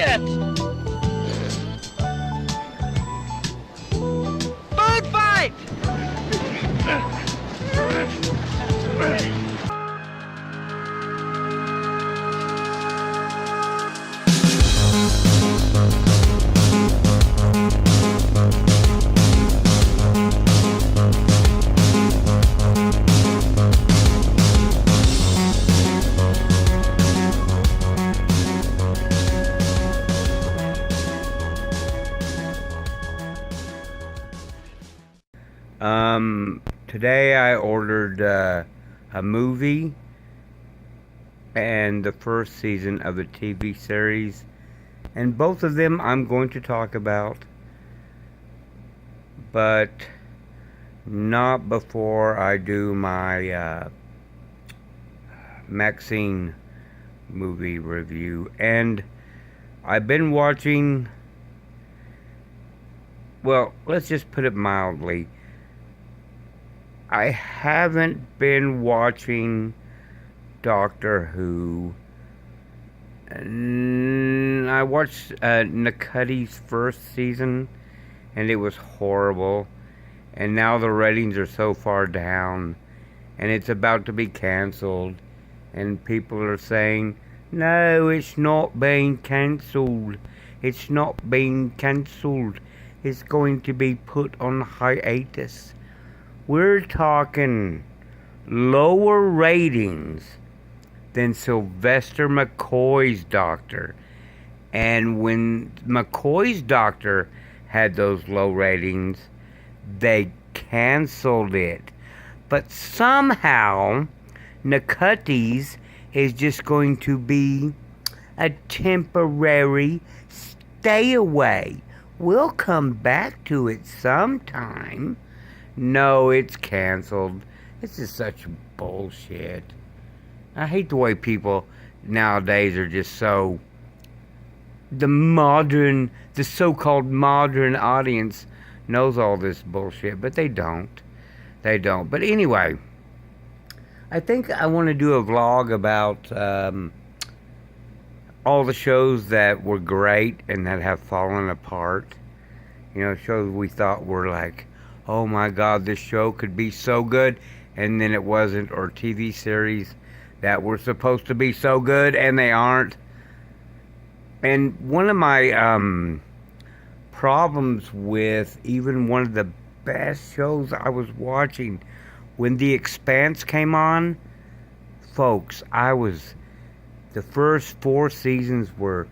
shit! Food fight! Today I ordered a movie and the first season of a TV series, and both of them I'm going to talk about, but not before I do my Maxine movie review. And I've been watching, well, let's just put it mildly, I haven't been watching Doctor Who. I watched Nakuti's first season, and it was horrible. And now the ratings are so far down, and it's about to be cancelled. And people are saying, no, it's not being cancelled. It's not being cancelled. It's going to be put on hiatus. We're talking lower ratings than Sylvester McCoy's Doctor. And when McCoy's Doctor had those low ratings, they canceled it. But somehow, Nakuti's is just going to be a temporary stay away. We'll come back to it sometime. No, it's canceled. This is such bullshit. I hate the way people nowadays are just so... The so-called modern audience knows all this bullshit, but they don't. They don't. But anyway, I think I want to do a vlog about all the shows that were great and that have fallen apart. You know, shows we thought were like, oh my God, this show could be so good, and then it wasn't, or TV series that were supposed to be so good and they aren't. And one of my problems with even one of the best shows I was watching, when The Expanse came on, folks, the first 3 seasons were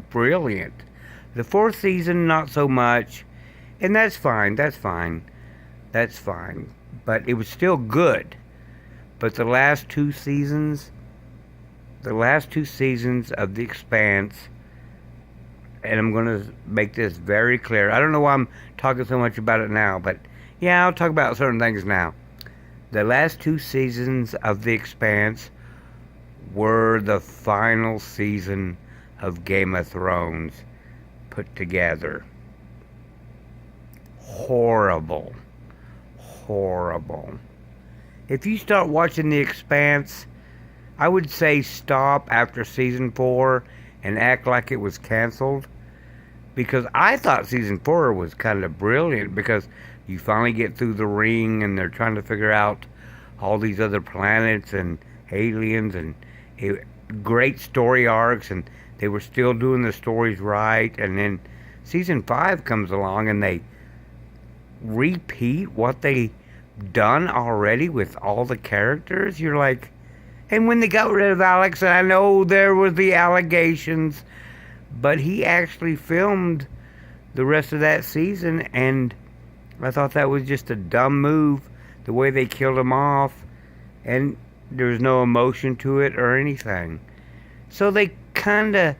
brilliant. The 4th season, not so much. And that's fine. But it was still good. But the last 2 seasons of The Expanse, and I'm going to make this very clear. I don't know why I'm talking so much about it now, but yeah, I'll talk about certain things now. The last 2 seasons of The Expanse were the final season of Game of Thrones put together. Horrible. If you start watching The Expanse, I would say stop after season 4 and act like it was canceled. Because I thought season 4 was kind of brilliant, because you finally get through the ring and they're trying to figure out all these other planets and aliens and great story arcs, and they were still doing the stories right. And then season 5 comes along and they repeat what they done already with all the characters. You're like, and when they got rid of Alex, and I know there was the allegations, but he actually filmed the rest of that season, and I thought that was just a dumb move, the way they killed him off, and there was no emotion to it or anything. So they the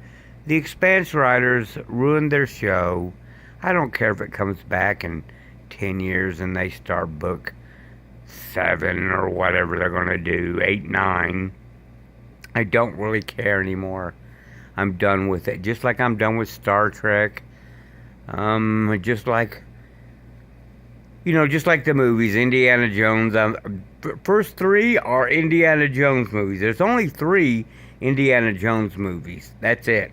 Expanse writers ruined their show. I don't care if it comes back in 10 years and they start book 7 or whatever they're going to do, 8, 9. I don't really care anymore. I'm done with it. Just like I'm done with Star Trek. Just like the movies, Indiana Jones. First 3 are Indiana Jones movies. There's only 3 Indiana Jones movies. That's it.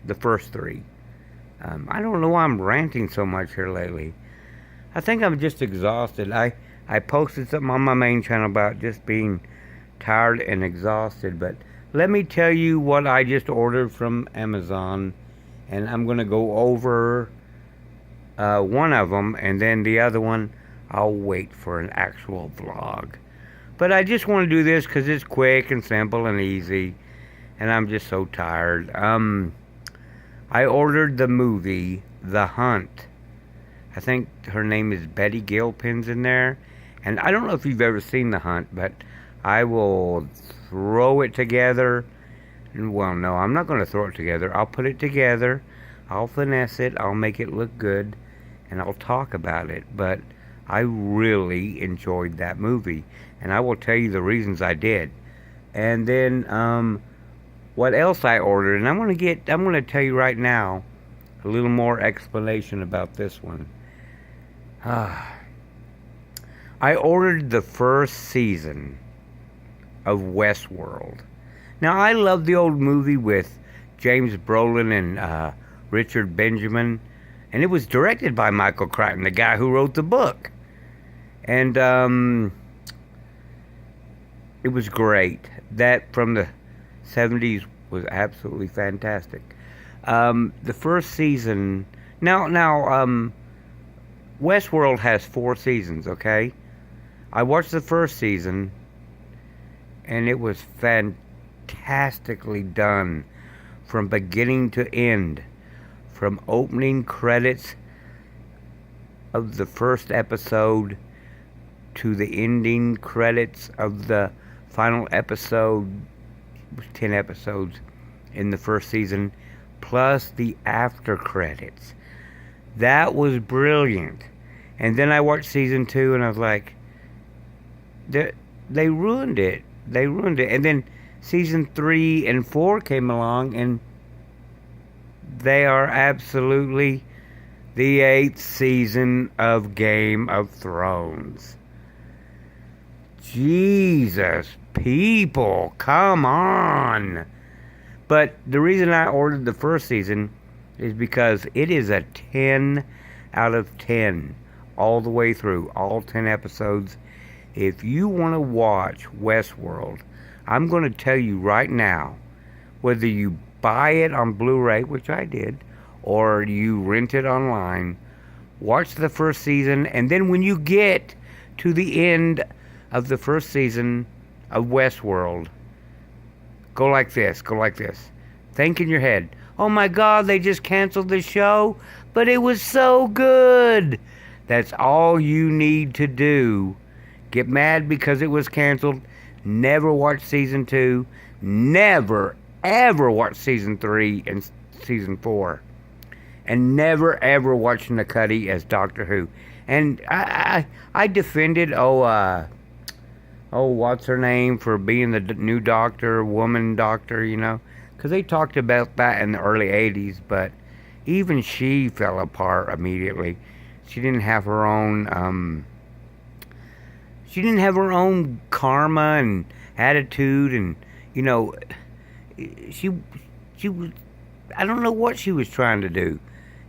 The first three. I don't know why I'm ranting so much here lately. I think I'm just exhausted. I posted something on my main channel about just being tired and exhausted, but let me tell you what I just ordered from Amazon, and I'm going to go over one of them, and then the other one I'll wait for an actual vlog. But I just want to do this because it's quick and simple and easy, and I'm just so tired. I ordered the movie The Hunt. I think her name is Betty Gilpin's in there. And I don't know if you've ever seen The Hunt, but I will throw it together. Well, no, I'm not going to throw it together. I'll put it together. I'll finesse it. I'll make it look good. And I'll talk about it. But I really enjoyed that movie. And I will tell you the reasons I did. And then, what else I ordered. And I'm going to tell you right now a little more explanation about this one. I ordered the first season of Westworld. Now, I love the old movie with James Brolin and Richard Benjamin, and it was directed by Michael Crichton, the guy who wrote the book. And it was great. That from the 70s was absolutely fantastic. The first season... Now, Westworld has 4 seasons, okay? I watched the first season, and it was fantastically done from beginning to end. From opening credits of the first episode to the ending credits of the final episode. It was 10 episodes in the first season, plus the after credits. That was brilliant. And then I watched season 2, and I was like, they ruined it. They ruined it. And then season 3 and 4 came along, and they are absolutely the 8th season of Game of Thrones. Jesus, people, come on. But the reason I ordered the first season is because it is a 10 out of 10 all the way through, all 10 episodes. If you want to watch Westworld, I'm going to tell you right now, whether you buy it on Blu-ray, which I did, or you rent it online, watch the first season, and then when you get to the end of the first season of Westworld, go like this. Think in your head, oh my God, they just canceled the show, but it was so good. That's all you need to do. Get mad because it was canceled. Never watch season 2. Never, ever watch season 3 and season 4. And never, ever watch Nakudi as Doctor Who. And I defended, what's her name, for being the new doctor, woman doctor, you know. Because they talked about that in the early 80s, but even she fell apart immediately. She didn't have her own, karma and attitude, and, you know, she was, I don't know what she was trying to do.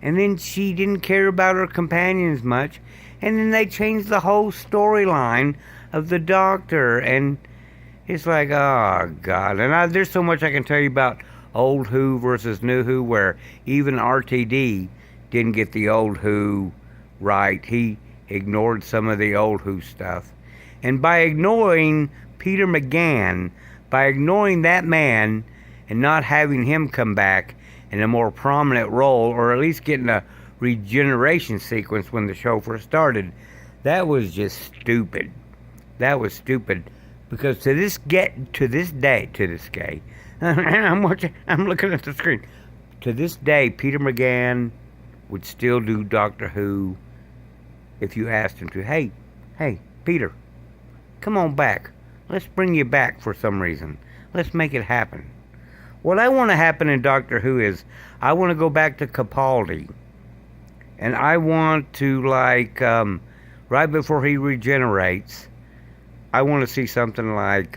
And then she didn't care about her companions much, and then they changed the whole storyline of the Doctor, and it's like, oh, God. And there's so much I can tell you about old Who versus new Who, where even RTD didn't get the old Who right. He ignored some of the old Who stuff. And by ignoring Peter McGann, by ignoring that man and not having him come back in a more prominent role, or at least getting a regeneration sequence when the show first started, that was just stupid. That was stupid. Because to this day, I'm looking at the screen. To this day, Peter McGann would still do Doctor Who if you asked him to. Hey, Peter, come on back. Let's bring you back for some reason. Let's make it happen. What I want to happen in Doctor Who is I want to go back to Capaldi. And I want to, like, right before he regenerates, I want to see something like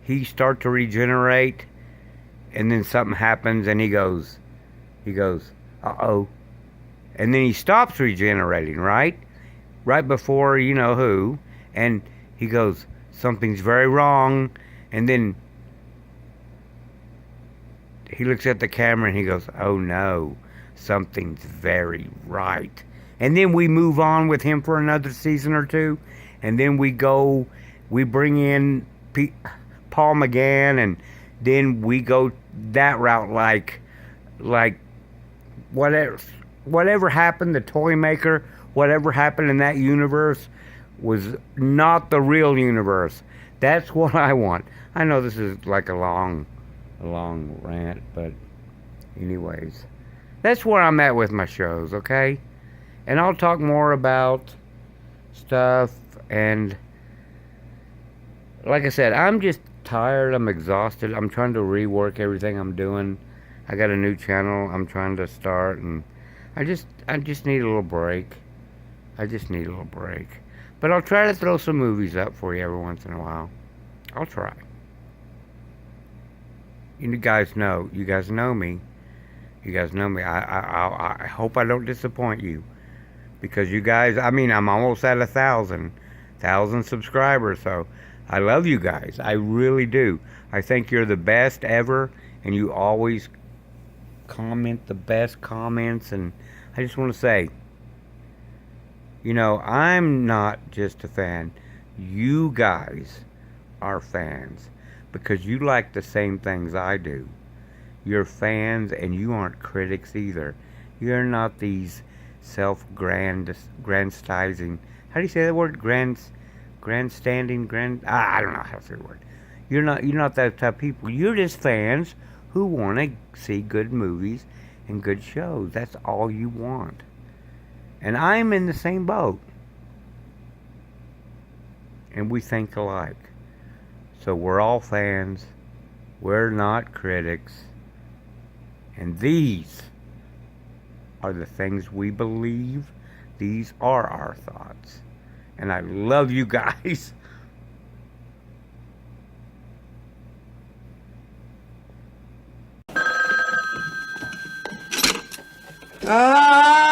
he start to regenerate, and then something happens, and he goes, uh-oh. And then he stops regenerating, right? Right before you know who. And he goes, something's very wrong. And then he looks at the camera and he goes, oh no, something's very right. And then we move on with him for another season or two. And then we bring in Paul McGann, and then we go that route, like whatever happened, the toy maker, whatever happened in that universe was not the real universe. That's what I want. I know this is like a long rant, but anyways, that's where I'm at with my shows, okay? And I'll talk more about stuff, and like I said, I'm just tired, I'm exhausted, I'm trying to rework everything I'm doing. I got a new channel I'm trying to start, and I just need a little break. I just need a little break. But I'll try to throw some movies up for you every once in a while. I'll try. You guys know me. You guys know me. I hope I don't disappoint you, because you guys, I mean, I'm almost at 1,000 subscribers, so I love you guys. I really do. I think you're the best ever, and you always comment the best comments, and I just want to say, you know, I'm not just a fan. You guys are fans because you like the same things I do. You're fans, and you aren't critics either. You're not these self-grandstizing. How do you say that word? Grandstanding. I don't know how to say the word. You're not that type of people. You're just fans who want to see good movies and good shows. That's all you want. And I'm in the same boat. And we think alike. So we're all fans. We're not critics. And these are the things we believe. These are our thoughts. And I love you guys. Ah!